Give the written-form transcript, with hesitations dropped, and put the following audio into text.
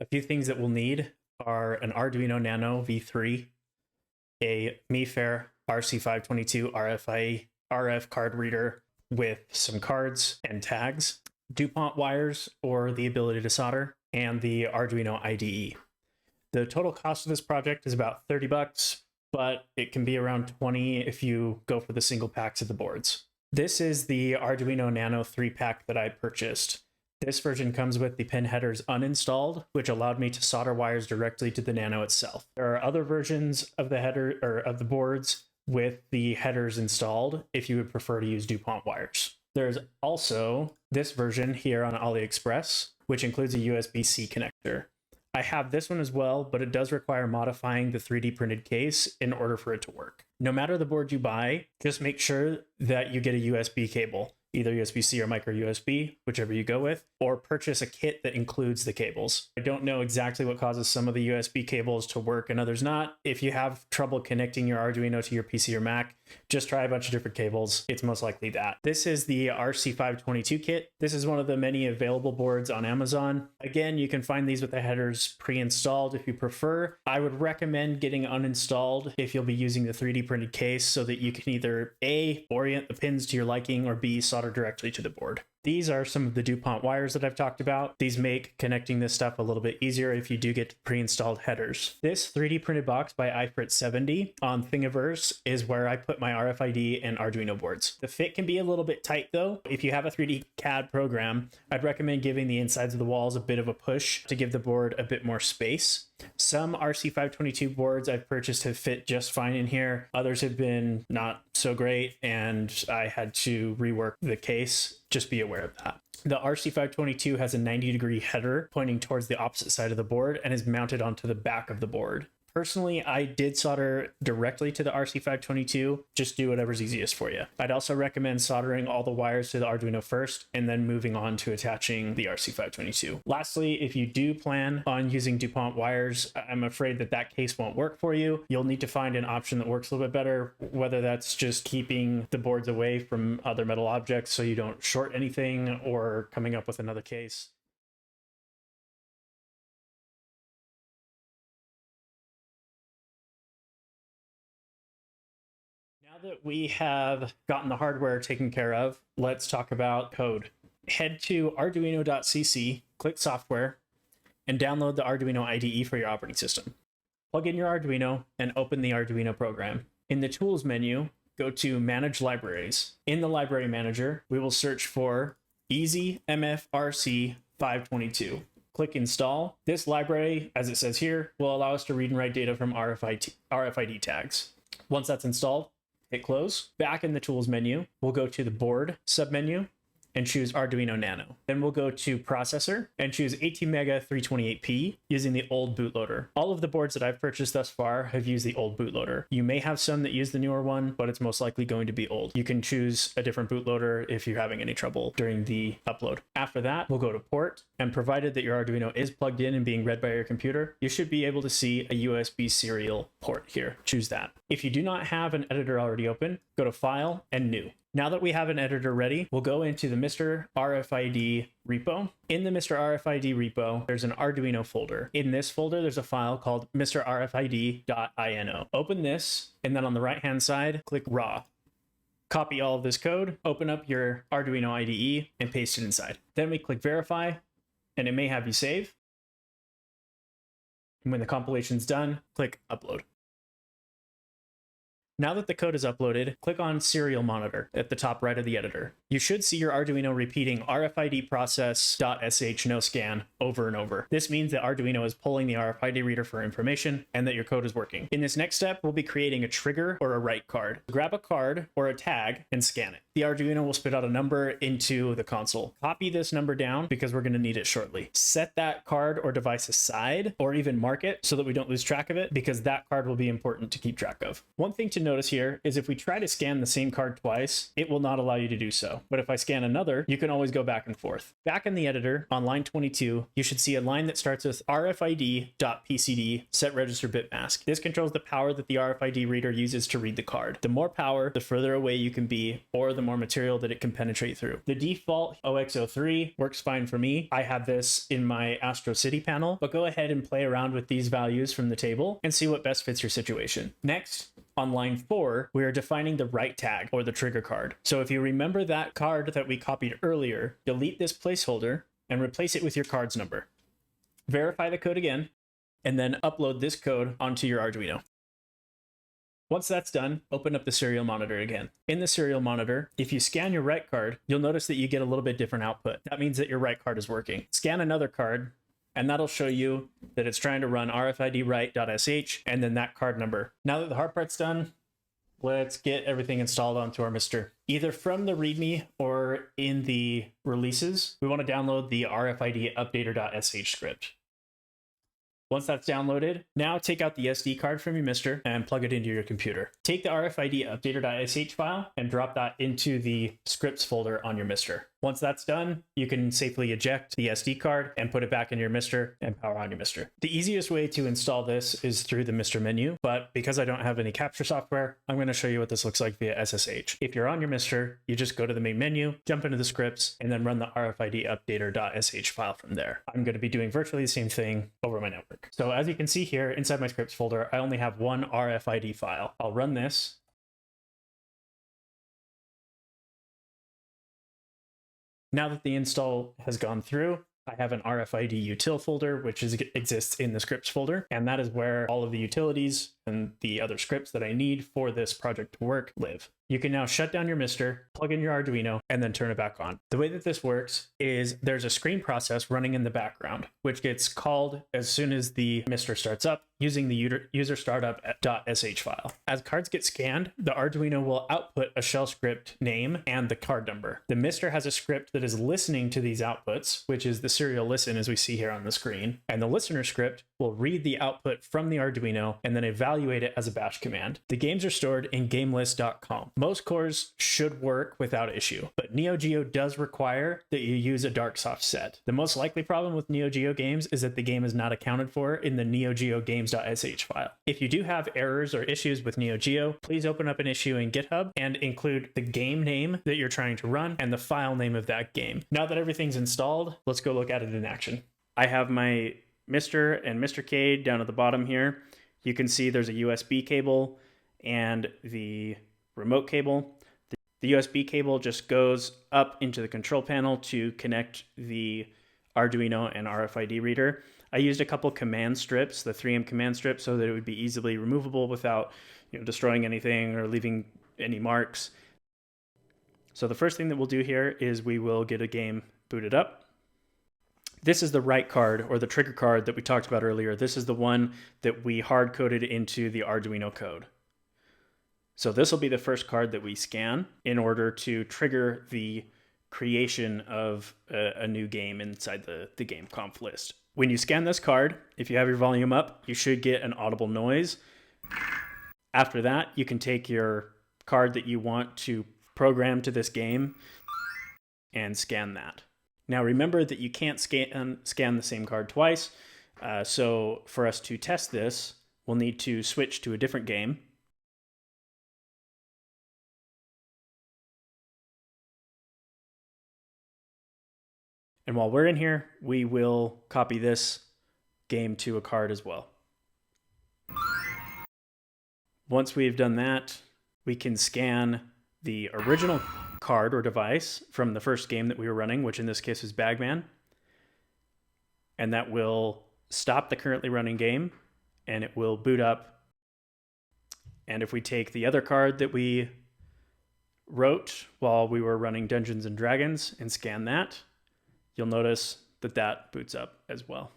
A few things that we'll need are an Arduino Nano V3, a MiSTerRFID RC522 RF card reader with some cards and tags, Dupont wires or the ability to solder, and the Arduino IDE. The total cost of this project is about 30 bucks, but it can be around 20 if you go for the single packs of the boards. This is the Arduino Nano 3-pack that I purchased. This version comes with the pin headers uninstalled, which allowed me to solder wires directly to the Nano itself. There are other versions of the header or of the boards with the headers installed if you would prefer to use Dupont wires. There's also this version here on AliExpress, which includes a USB-C connector. I have this one as well, but it does require modifying the 3D printed case in order for it to work. No matter the board you buy, just make sure that you get a USB cable, either USB-C or micro USB, whichever you go with, or purchase a kit that includes the cables. I don't know exactly what causes some of the USB cables to work and others not. If you have trouble connecting your Arduino to your PC or Mac, just try a bunch of different cables. It's most likely that. This is the RC522 kit. This is one of the many available boards on Amazon. Again, you can find these with the headers pre-installed if you prefer. I would recommend getting uninstalled if you'll be using the 3D printed case so that you can either A, orient the pins to your liking, or B, solder directly to the board. These are some of the Dupont wires that I've talked about. These make connecting this stuff a little bit easier if you do get pre-installed headers. This 3D printed box by iFrit70 on Thingiverse is where I put my RFID and Arduino boards. The fit can be a little bit tight though. If you have a 3D CAD program, I'd recommend giving the insides of the walls a bit of a push to give the board a bit more space. Some RC522 boards I've purchased have fit just fine in here. Others have been not so great, and I had to rework the case. Just be aware of that. The RC522 has a 90-degree header pointing towards the opposite side of the board and is mounted onto the back of the board. Personally, I did solder directly to the RC522. Just do whatever's easiest for you. I'd also recommend soldering all the wires to the Arduino first and then moving on to attaching the RC522. Lastly, if you do plan on using Dupont wires, I'm afraid that that case won't work for you. You'll need to find an option that works a little bit better, whether that's just keeping the boards away from other metal objects so you don't short anything, or coming up with another case. Now that we have gotten the hardware taken care of, let's talk about code. Head to arduino.cc, click software, and download the Arduino IDE for your operating system. Plug in your Arduino and open the Arduino program. In the Tools menu, go to Manage Libraries. In the Library Manager, we will search for Easy MFRC 522. Click Install. This library, as it says here, will allow us to read and write data from RFID tags. Once that's installed, hit close. Back in the Tools menu, we'll go to the Board submenu and choose Arduino Nano. Then we'll go to Processor and choose 18MEGA 328P using the old bootloader. All of the boards that I've purchased thus far have used the old bootloader. You may have some that use the newer one, but it's most likely going to be old. You can choose a different bootloader if you're having any trouble during the upload. After that, we'll go to Port, and provided that your Arduino is plugged in and being read by your computer, you should be able to see a USB serial port here. Choose that. If you do not have an editor already open, go to File and New. Now that we have an editor ready, we'll go into the MiSTerRFID repo. In the MiSTerRFID repo, there's an Arduino folder. In this folder, there's a file called MiSTerRFID.ini. Open this, and then on the right-hand side, click Raw. Copy all of this code, open up your Arduino IDE, and paste it inside. Then we click Verify, and it may have you save. And when the compilation's done, click Upload. Now that the code is uploaded, click on Serial Monitor at the top right of the editor. You should see your Arduino repeating RFID process.sh no scan over and over. This means that Arduino is pulling the RFID reader for information and that your code is working. In this next step, we'll be creating a trigger or a write card. Grab a card or a tag and scan it. The Arduino will spit out a number into the console. Copy this number down because we're going to need it shortly. Set that card or device aside, or even mark it so that we don't lose track of it, because that card will be important to keep track of. One thing to notice here is if we try to scan the same card twice, it will not allow you to do so. But if I scan another, you can always go back and forth. Back in the editor on line 22, you should see a line that starts with RFID.PCD set register bit mask. This controls the power that the RFID reader uses to read the card. The more power, the further away you can be, or the more material that it can penetrate through. The default OX03 works fine for me. I have this in my Astro City panel, but go ahead and play around with these values from the table and see what best fits your situation. Next, on line 4, we are defining the write tag or the trigger card. So if you remember that card that we copied earlier, delete this placeholder and replace it with your card's number. Verify the code again, and then upload this code onto your Arduino. Once that's done, open up the serial monitor again. In the serial monitor, if you scan your write card, you'll notice that you get a little bit different output. That means that your write card is working. Scan another card, and that'll show you that it's trying to run RFID write.sh and then that card number. Now that the hard part's done, let's get everything installed onto our MiSTer. Either from the README or in the releases, we want to download the RFID updater.sh script. Once that's downloaded, now take out the SD card from your MiSTer and plug it into your computer. Take the RFID updater.sh file and drop that into the scripts folder on your MiSTer. Once that's done, you can safely eject the SD card and put it back in your MiSTer and power on your MiSTer. The easiest way to install this is through the MiSTer menu, but because I don't have any capture software, I'm going to show you what this looks like via SSH. If you're on your MiSTer, you just go to the main menu, jump into the scripts, and then run the RFID updater.sh file from there. I'm going to be doing virtually the same thing over my network. So as you can see here, inside my scripts folder, I only have one RFID file. I'll run this. Now that the install has gone through, I have an RFID util folder, which exists in the scripts folder, and that is where all of the utilities and the other scripts that I need for this project to work live. You can now shut down your MiSTer, plug in your Arduino, and then turn it back on. The way that this works is there's a screen process running in the background, which gets called as soon as the MiSTer starts up using the user startup.sh file. As cards get scanned, the Arduino will output a shell script name and the card number. The MiSTer has a script that is listening to these outputs, which is the serial listen as we see here on the screen, and the listener script will read the output from the Arduino and then evaluate it as a bash command. The games are stored in gamelist.com. Most cores should work without issue, but NeoGeo does require that you use a Darksoft set. The most likely problem with NeoGeo games is that the game is not accounted for in the NeoGeo games.sh file. If you do have errors or issues with NeoGeo, please open up an issue in GitHub and include the game name that you're trying to run and the file name of that game. Now that everything's installed, let's go look at it in action. I have my MiSTer and MiSTerCade down at the bottom here. You can see there's a USB cable and the remote cable. The USB cable just goes up into the control panel to connect the Arduino and RFID reader. I used a couple command strips, the 3M command strip, so that it would be easily removable without destroying anything or leaving any marks. So the first thing that we'll do here is we will get a game booted up. This is the write card or the trigger card that we talked about earlier. This is the one that we hard coded into the Arduino code. So this will be the first card that we scan in order to trigger the creation of a new game inside the game conf list. When you scan this card, if you have your volume up, you should get an audible noise. After that, you can take your card that you want to program to this game and scan that. Now remember that you can't scan the same card twice. So for us to test this, we'll need to switch to a different game. And while we're in here, we will copy this game to a card as well. Once we've done that, we can scan the original card or device from the first game that we were running, which in this case is Bagman. And that will stop the currently running game and it will boot up. And if we take the other card that we wrote while we were running Dungeons and Dragons and scan that, you'll notice that that boots up as well.